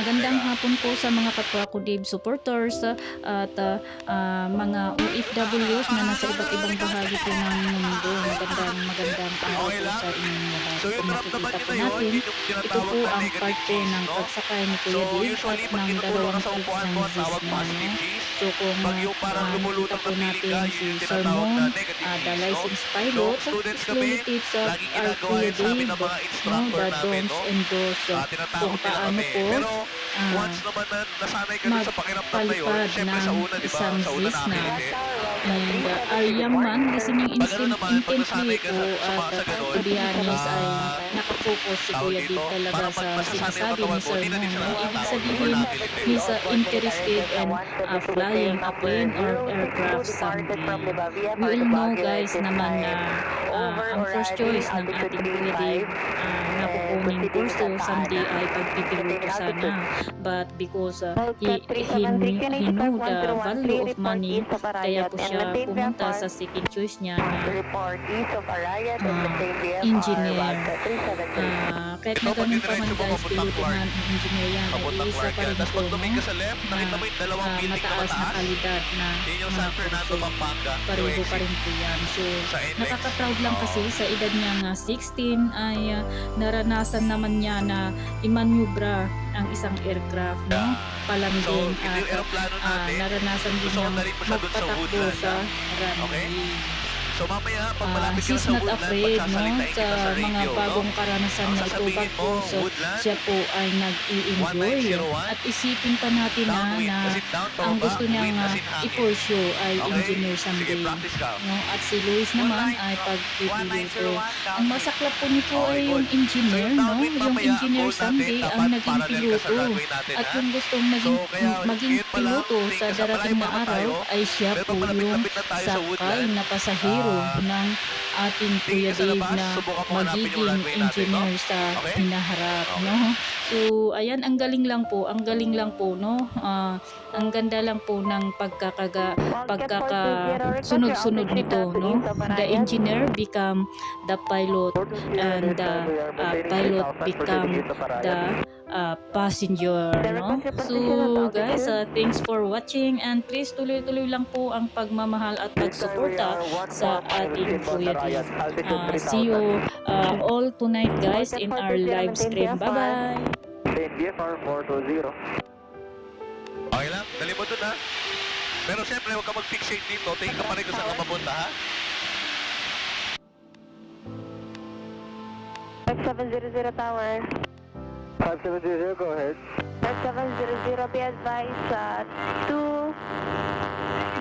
Magandang hapon po sa mga kapwa ko Dave supporters at mga OFWs na nasa iba't ibang bahagi po ng mundo. Magandang araw Okay po lang? sa inyong lahat. So yung Kung naramdaman makikita niyo po na yun, natin, yun yung ito tinatawag po na ang part negative po cheese, ng no? pagsakay ni So Kuya Dave at usually pag ng tinuturo ka dalawang sa elves upuan ng mo, Zeus tawag niya. No? positive cheese. So kung Pag yung parang nakita lumulutang po na feeling natin ka, si yun yung Sir tinatawag Mon, na negative cheese, no? the So pilot, students slowly kami, tips up laging our ginagawa Kuya yan sa amin Dave, ng mga no? instructor The namin, don'ts no? and do's kung Tinatakot nila paano kami. po Pero ah, once naman na nasanay ka dun sa pakiramdam na yun, magpalipad syempre ng sa una, di ba? isang Sa una Cessna. nakakiliti. And our young man listening Pag ano naman, pag intently nasanay ka po at sa ganun, to be honest ay nakafocus si tawag Kuya dito, Dave talaga parang sa masasanay yung sinasabi katawan ni mo, Sir di na Mon. din siya No? Ibig natatakot or sabihin, nakiliti. he's interested in flying a plane or aircraft someday. We all know guys naman na ang first choice ng ating Kuya Dave na kukunin kurso someday ay pagpipiloto sana. But because he knew the value of money, kaya po siya pumunta sa second choice niya na engineer. Kahit na Ikaw, pag ganun pa man diniretso mo guys, papuntang piloto Clark, man ang engineer yan, ay papuntang isa Clark pa yan. rin Tapos po pag no, tumingin ka sa left, nakita mo yung dalawang building na mataas na mataas. kalidad na Yun yung mga San Fernando, kurso. Pampanga, yung Pareho exit. pa rin po yan. So, Sa NLEX. nakaka-proud lang kasi Oo. sa edad niya nga 16 ay naranasan naman niya na imanyubra ang isang aircraft, no? Yeah. Palambing So, ito at yung aeroplano natin. naranasan din Gusto ko niyang dalhin mo siya dun sa magpatakbo Woodland, sa ha? runway. So mamaya, pag malapit ka na She's sa not Woodland, afraid no, pagsasalitain sa kita sa mga radio, bagong no? karanasan Ang na ito sasabihin mo, so Woodland, siya po ay nag-i-enjoy 1901, at isipin pa natin downwind, na as in down, ang pababa, gusto niyang wind, as in hangin. i-pursue ay Okay? engineer Sige, someday. practice ka. No? At si Luis naman ay pagpipiloto. Ang masaklap po nito Okay, ay yung good. So engineer, yung no? downwind Yung mamaya, engineer ang goal natin, someday ang dapat naging parallel ka sa piloto. runway natin, At ha? yung gustong So kaya, maging ngayon pa lang, piloto tingin sa ka sa darating na malayo pa naman araw tayo, ay siya pero po pag yung malapit-lapit na tayo sa sakay Woodland, na pasahero ng ating tingin Kuya ka sa Dave labas, na subukan mo hanapin yung magiging runway natin, no? engineer sa Okay? hinaharap, Okay. no? So, ayan, ang galing lang po, no? Ang ganda lang po ng sunod-sunod nito, no? The engineer become the pilot and the pilot become the passenger, no? So, guys, thanks for watching and please tuloy-tuloy lang po ang pagmamahal at pagsuporta sa ating Kuya Dave. See you all tonight, guys, in our live stream. Bye-bye! BFR 420. Okay lang, dali mo dun, ha? Pero syempre, huwag ka mag-fixate dito. Tingin ka pa rin kung saan ka mapunta, ha? 5700 tower. 5700, go ahead. 5700, be advised 2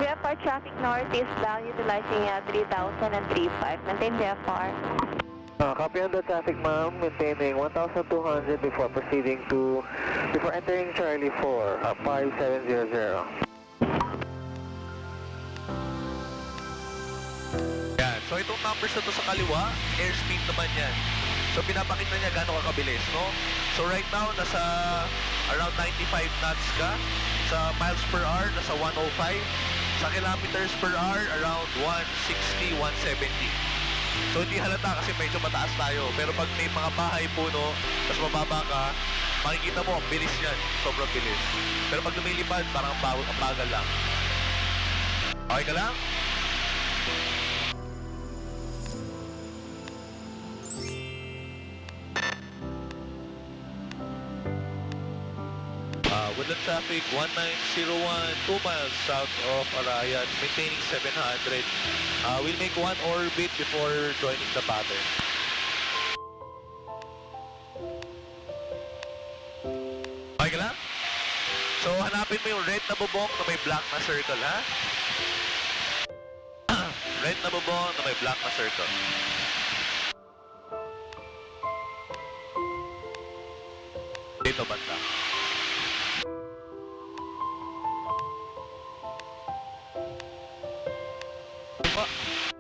VFR traffic north eastbound utilizing 3000 and 35. Maintain VFR. Copy on the traffic, ma'am. Maintaining 1,200 before entering Charlie 4, 5700. Yan. So itong numbers na to sa kaliwa, airspeed naman yan. So pinapakita niya gaano ka kabilis, no? So right now, nasa around 95 knots ka. Sa miles per hour, nasa 105. Sa kilometers per hour, around 160, 170. So hindi halata kasi medyo mataas tayo. Pero pag may mga bahay puno, tapos mababa ka, makikita mo ang bilis niyan. Sobrang bilis. Pero pag lumilipad, parang ang bagal lang. Okay ka lang? Woodland traffic 1901, 2 miles south of Arayan, maintaining 700. We'll make one orbit before joining the pattern. Okay ka lang? So hanapin mo yung red na bubong na may black na circle, ha? Red na bubong na may black na circle. Dito banda. Oh,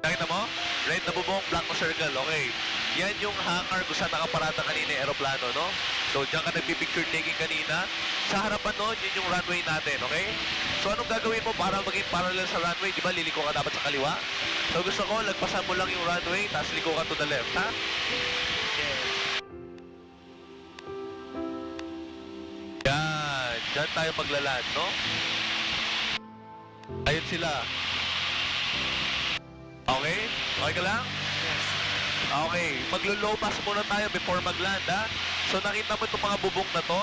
nakita mo? Red na bubong, black na circle. Okay. Yan yung hangar kung saan nakaparada kanina yung aeroplano, no? So, diyan ka nagpipicture taking kanina. Sa harapan nun, yun yung runway natin, okay? So, anong gagawin mo para maging parallel sa runway? Di ba, liliko ka dapat sa kaliwa? So, gusto ko, lagpasan mo lang yung runway, tapos liko ka to the left, ha? Yes. Yan. Diyan tayo maglaland, no? Ayun sila. Okay? Okay ka lang? Yes. Okay. Maglo-low pass muna tayo before mag-land, ha? So, nakita mo itong mga bubong na to?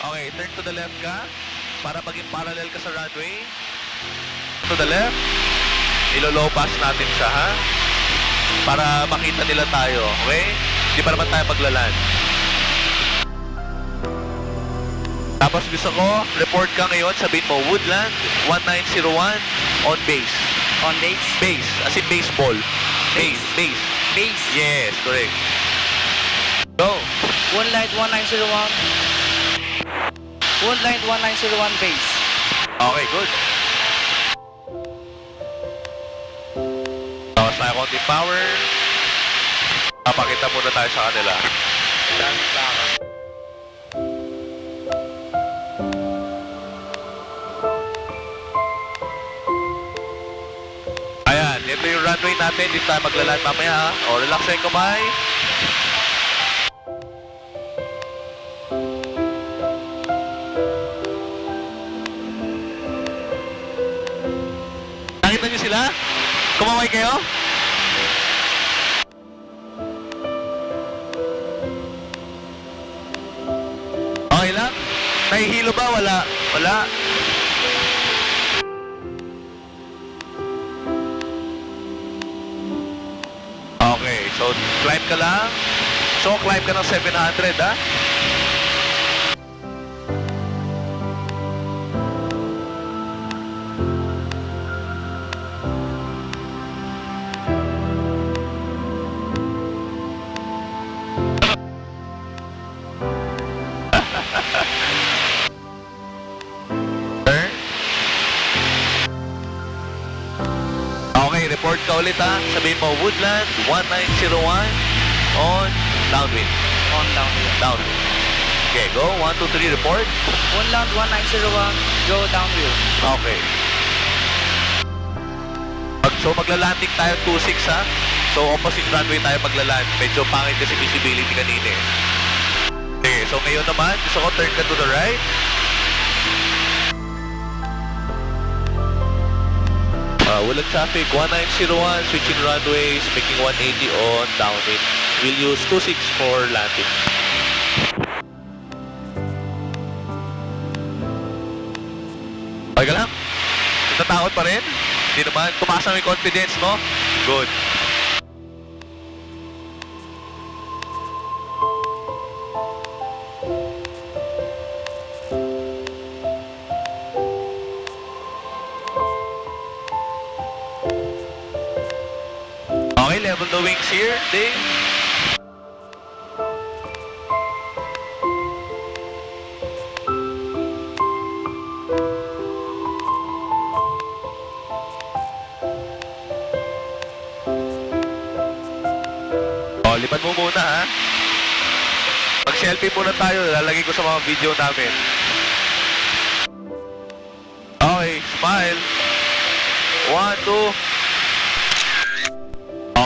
Okay, turn to the left ka para maging parallel ka sa runway. To the left. Ilo-low pass natin siya, ha? Para makita nila tayo, okay? Hindi pa naman tayo maglaland. Tapos gusto ko, report ka ngayon, sabihin mo, Woodland 1901 on base. On base? Base, as in baseball. Base, base. Base. Yes, correct. Go. Woodlight 1901. Woodlight 1901 base. Okay, good. Tawas tayo konti power. Papakita muna tayo sa kanila. Daming baka. Ayan, ito yung runway natin. Dito tayo maglaland mamaya, ha? O, relax na yung kamay. Nakita niyo sila? Kumaway kayo? Okay lang? Nahihilo ba? Wala? Wala? Okay, so climb ka lang. So climb ka ng 700, ha? Turn. Okay, report ka ulit, ha? Sabihin mo, Woodland 1901 on downwind. On downhill. Downwind. Okay, go. 1, 2, 3, report. Woodland 1901, go downhill. Okay. So magla-landing tayo 26, ha? So opposite runway tayo magla-land. Medyo pangit kasi visibility kanina, eh. Okay, so ngayon naman, gusto ko turn ka to the right. Walang traffic, 1901, switching runways, making 180 on downwind. We'll use 26 for landing. Okay ka lang? Natatakot pa rin? Hindi naman. Tumaas na may confidence, no? Good. Okay, level the wings here, Dave. O, lipan mo muna, ha? Mag-selfie muna tayo. Lalagay ko sa mga video namin. Okay, smile. 1, 2.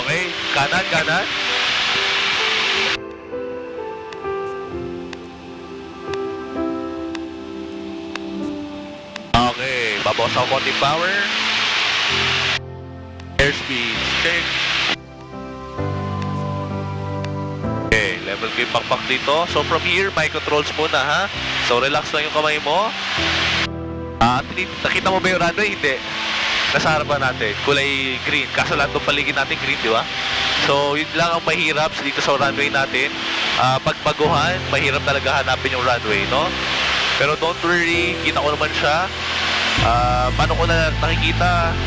Okay, kanan, kanan. Okay, babawas ako konting power. Airspeed, check. Okay, level ko yung pakpak dito. So from here, my controls muna, ha? So relax lang yung kamay mo. Nakita mo ba yung runway? Hindi. Nasa harapan natin, kulay green. Kaso lahat ng paligid natin green, di ba? So, yun lang ang mahirap dito sa runway natin. Pagbaguhan, mahirap talaga hanapin yung runway, no? Pero don't worry, kita ko naman siya. Paano ko na nakikita?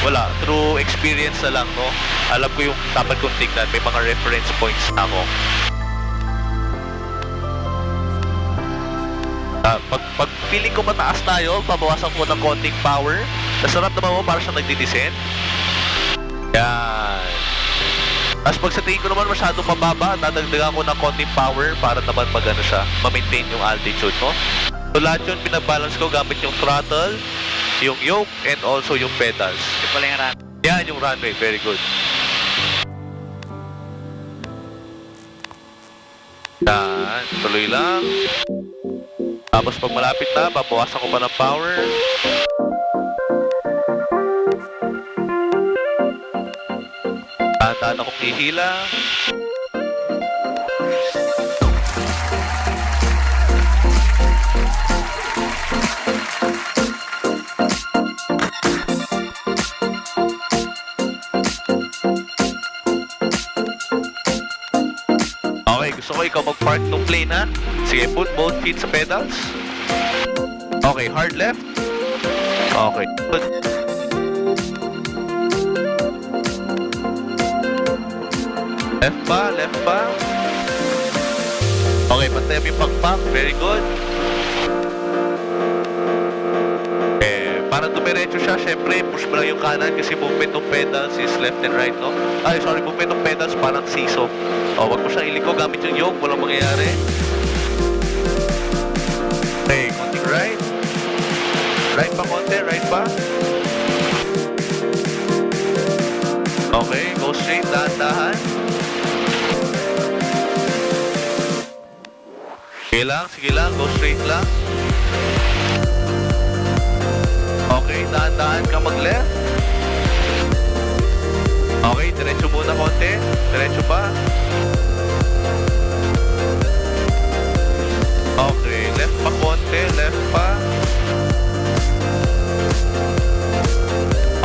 Wala, through experience na lang, no? Alam ko yung dapat kong tignan. May mga reference points na ako. Pag feeling ko mataas tayo, babawasan ko ng konting power. Nasarap naman mo para siyang nagdi-descend. Yan. Tapos pag sa tingin ko naman masyadong mababa, dadagdagan ko ng konting power para naman magano siya, ma-maintain yung altitude, no? So lahat yun, pinabalance ko gamit yung throttle, yung yoke, and also yung pedals. Ito pala yung run. Yan yung runway, very good. Yan, tuloy lang. Tapos pag malapit na, babawasan ko pa ng power. Tahan-tahan akong hihila. Okay, gusto ko ikaw mag-park ng plane ha. Sige, put both feet sa pedals. Okay, hard left. Okay, good. Left pa, left pa. Okay, pantay mo yung pag-pump. Very good. Para dumiretso siya, syempre, push mo lang yung kanan kasi movement ng pedals is left and right, no? Ay, sorry, movement ng pedals parang seesaw. O, wag mo siyang iliko gamit yung yoke, walang mangyayari. Okay, konting right. Right pa konti, right pa. Okay, go straight, dahan-dahan. Sige lang, go straight lang. Okay, dahan-dahan ka mag-left. Okay, diretso muna konti. Diretso pa. Okay, left pa konti. Left pa.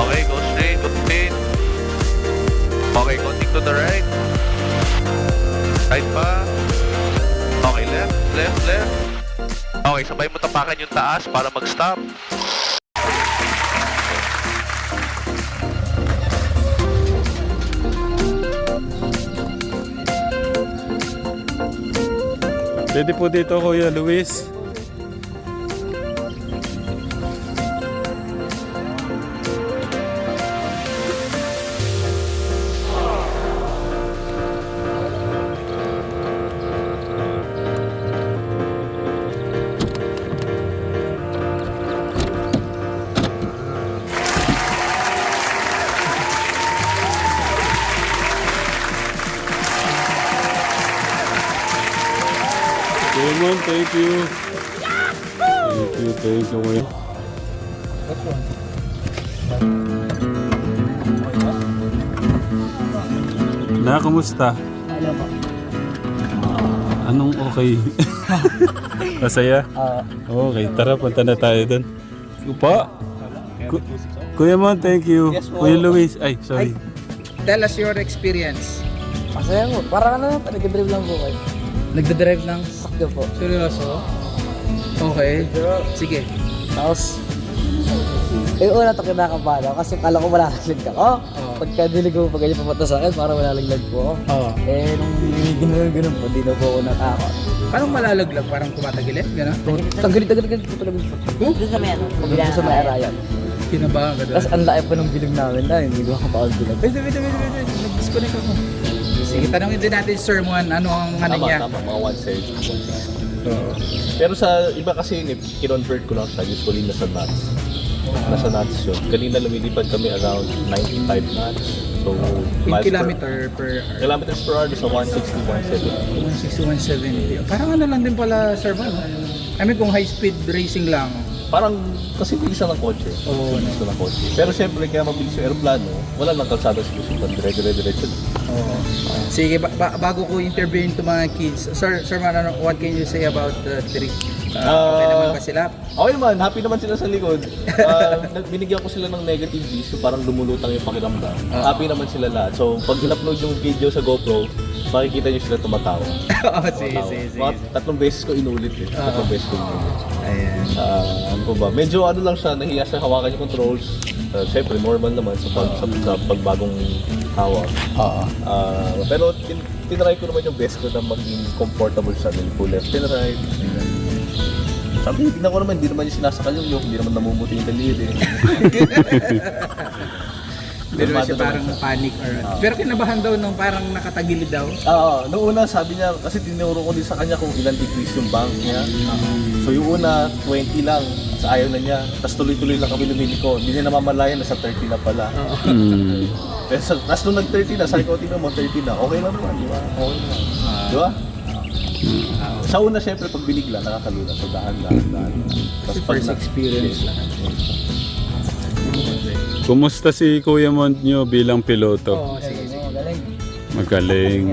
Okay, go straight. Go straight. Okay, konting to the right. Right pa. Okay, left. Left, left. Okay, sabay mo tapakan yung taas para mag-stop. Pwede po dito, Kuya Luis. Raymond, thank you. Thank you, Kuya. Kumusta? Ano po? Anong okay? Masaya? Okay, tara, punta na tayo doon. Upa? Kuya Mon, thank you. Yes, po. Kuya Luis, ay, sorry. Tell us your experience. Masaya po. Parang ano, nag-drive lang po kayo. Nagdadrive ng Sakyo po. seryoso? Okay. Sige. Tapos, una ito kinakabahan ako kasi kala ko malalaglag ako. Pagka dilig ko pag ganyan papunta sa akin, parang malalaglag po ako. Oo. Nung gano'n po, di na po ako natakot. Parang malalaglag, parang tumatagilid, gano'n? Tanggalit po talaga. Doon sa may ano? Doon sa may arayan. Kinabahan ka Tapos doon. ang laki pa ng bilog namin na, hindi ko makapawag bilang. Wait. Nag-disconnect ako. Sige, tanongin din natin Sir Juan, ano ang ano niya? Tama, mga 160. Pero sa iba kasi, kinonvert ko lang siya, usually nasa knots. Nasa knots yun. Kanina lumilipad kami around 95 knots. So, In miles kilometer per hour. kilometers per hour sa 160, 160, 170. 170. Parang ano lang din pala, Sir Juan. I mean, kung high speed racing lang. Parang kasi bilisan ng kotse. Oo, Bilisan ng kotse. Pero syempre, kaya mabilis yung aeroplano, wala nang kalsada sa Luzon. Dire-diretso. Oo. Sige, bago ko interviewin to mga kids, Sir Man, what can you say about the trip? Okay naman ba sila? Okay naman, happy naman sila sa likod. Binigyan ko sila ng negative views, so parang lumulutang yung pakiramdam. Happy naman sila lahat. So, pag in-upload yung video sa GoPro, makikita nyo sila tumatawa. Oo, sige. Mga 3 beses ko inulit eh. 3 beses ko inulit. Ayan. Ano po ba? Medyo ano lang siya, nahiya siya hawakan yung controls. Siyempre, normal naman sa pagbagong hawak. Oo. Pero tinry ko naman yung best ko na maging comfortable siya. Full left and right. Sabi, tignan ko naman, hindi naman yung sinasakal yung yoke, hindi naman namumuti yung daliri. Hindi naman siya parang panic or pero kinabahan daw nung parang nakatagilid daw. Oo, noong una sabi niya, kasi tinuro ko din sa kanya kung ilan decrease yung bank niya. So yung una, 20 lang, sa ayaw na niya. Tapos tuloy-tuloy lang kami lumiliko. Hindi niya namamalayan, nasa 30 na pala. Tapos nung nag-30 na, sabi ko, tingnan mo, 30 na. Okay lang naman, di ba? Okay lang. Di ba? Sa una, syempre, pag binigla, nakakalula. So, dahan-dahan. Kasi first experience lang. Kumusta si Kuya Mont nyo bilang piloto? Oo, sige. Galing. Magaling.